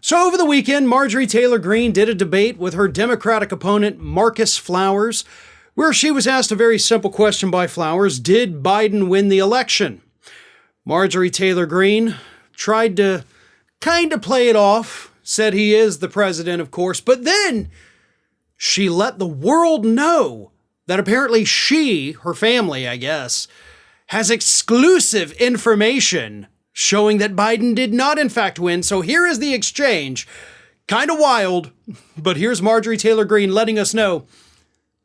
So over the weekend, Marjorie Taylor Greene did a debate with her Democratic opponent, Marcus Flowers, where she was asked a very simple question by Flowers: did Biden win the election? Marjorie Taylor Greene tried to kind of play it off, said he is the president, of course, but then she let the world know that apparently she, her family, I guess, has exclusive information showing that Biden did not in fact win. So here is the exchange. Kind of wild, but here's Marjorie Taylor Greene letting us know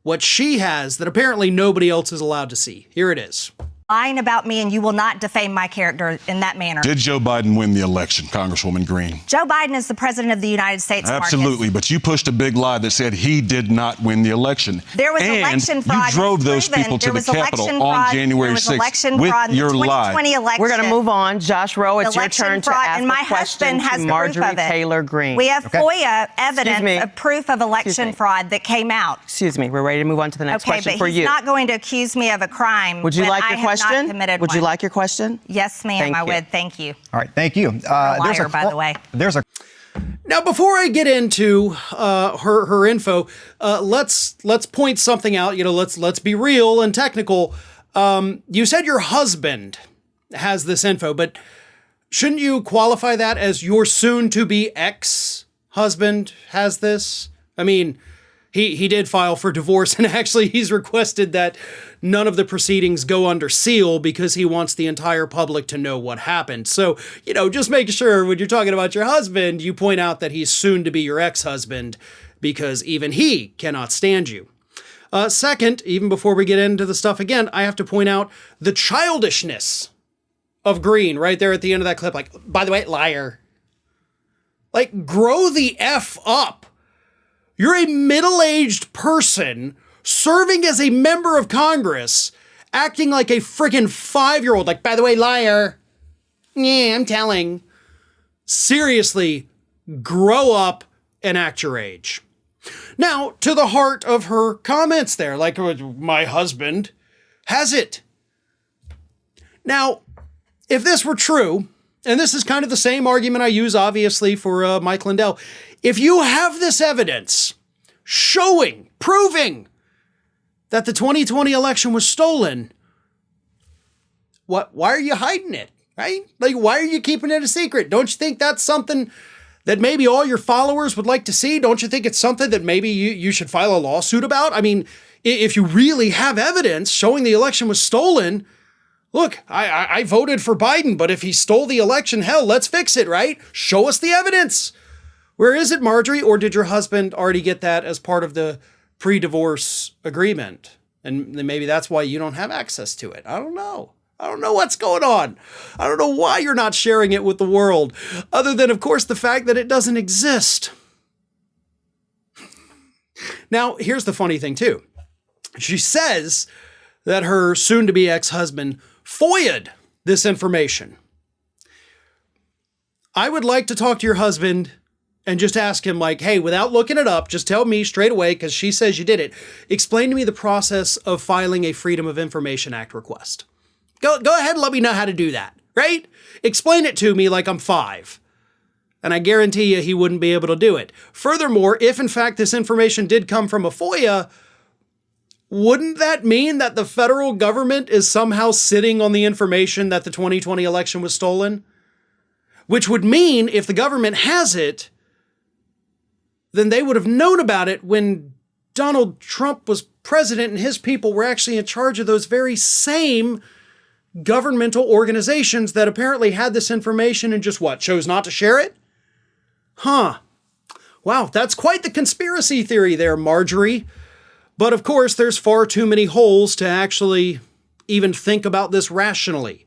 what she has that apparently nobody else is allowed to see. Here it is. Lying about me, and you will not defame my character in that manner. Did Joe Biden win the election, Congresswoman Greene? Joe Biden is the president of the United States, Absolutely, Marcus. But you pushed a big lie that said he did not win the election. There was election fraud. You drove those people to the Capitol on January 6th with your lie. Election. We're going to move on. Josh Rowe, it's your turn to ask and my a question husband has to proof Marjorie of it. Taylor Greene. We have FOIA evidence of proof of election fraud that came out. Excuse me. We're ready to move on to the next question for you. Okay, but he's not going to accuse me of a crime. Would you like your question? Would you like your question? Yes, ma'am, I would. Thank you. All right, thank you. Liar, by the way. Now, before I get into her info, let's point something out. You know, let's be real and technical. You said your husband has this info, but shouldn't you qualify that as your soon-to-be ex-husband has this? I mean, he did file for divorce, and actually he's requested that none of the proceedings go under seal because he wants the entire public to know what happened. So, you know, just make sure when you're talking about your husband, you point out that he's soon to be your ex-husband, because even he cannot stand you. Second, even before we get into the stuff again, I have to point out the childishness of Greene right there at the end of that clip. Like, by the way, liar. Like, grow the F up. You're a middle-aged person serving as a member of Congress, acting like a friggin' 5-year-old. Like, by the way, liar. Yeah, I'm telling. Seriously, grow up and act your age. Now, to the heart of her comments there, like, my husband has it. Now, if this were true, and this is kind of the same argument I use, obviously, for Mike Lindell, if you have this evidence showing, proving that the 2020 election was stolen, why are you hiding it, right? Like, why are you keeping it a secret? Don't you think that's something that maybe all your followers would like to see? Don't you think it's something that maybe you should file a lawsuit about? I mean, if you really have evidence showing the election was stolen, look, I voted for Biden, but if he stole the election, hell, let's fix it, right? Show us the evidence. Where is it, Marjorie? Or did your husband already get that as part of the pre-divorce agreement? And then maybe that's why you don't have access to it. I don't know. I don't know what's going on. I don't know why you're not sharing it with the world, other than, of course, the fact that it doesn't exist. Now, here's the funny thing, too. She says that her soon-to-be ex-husband FOIA'd this information. I would like to talk to your husband and just ask him, like, hey, without looking it up, just tell me straight away, because she says you did it. Explain to me the process of filing a Freedom of Information Act request. Go ahead and let me know how to do that, right? Explain it to me like I'm 5. And I guarantee you he wouldn't be able to do it. Furthermore, if in fact this information did come from a FOIA, wouldn't that mean that the federal government is somehow sitting on the information that the 2020 election was stolen? Which would mean if the government has it, then they would have known about it when Donald Trump was president and his people were actually in charge of those very same governmental organizations that apparently had this information and just chose not to share it? Huh. Wow, that's quite the conspiracy theory there, Marjorie. But of course, there's far too many holes to actually even think about this rationally.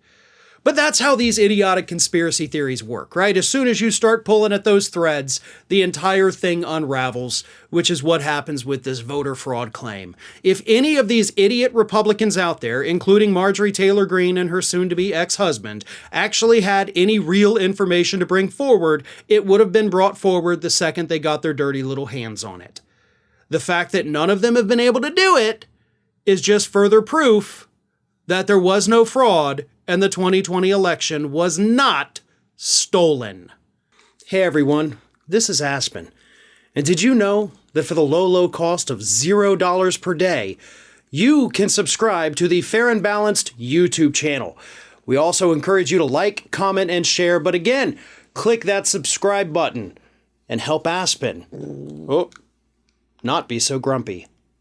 But that's how these idiotic conspiracy theories work, right? As soon as you start pulling at those threads, the entire thing unravels, which is what happens with this voter fraud claim. If any of these idiot Republicans out there, including Marjorie Taylor Greene and her soon-to-be ex-husband, actually had any real information to bring forward, it would have been brought forward the second they got their dirty little hands on it. The fact that none of them have been able to do it is just further proof that there was no fraud and the 2020 election was not stolen. Hey everyone, this is Aspen. And did you know that for the low, low cost of $0 per day, you can subscribe to the Fair and Balanced YouTube channel? We also encourage you to like, comment, and share. But again, click that subscribe button and help Aspen not be so grumpy.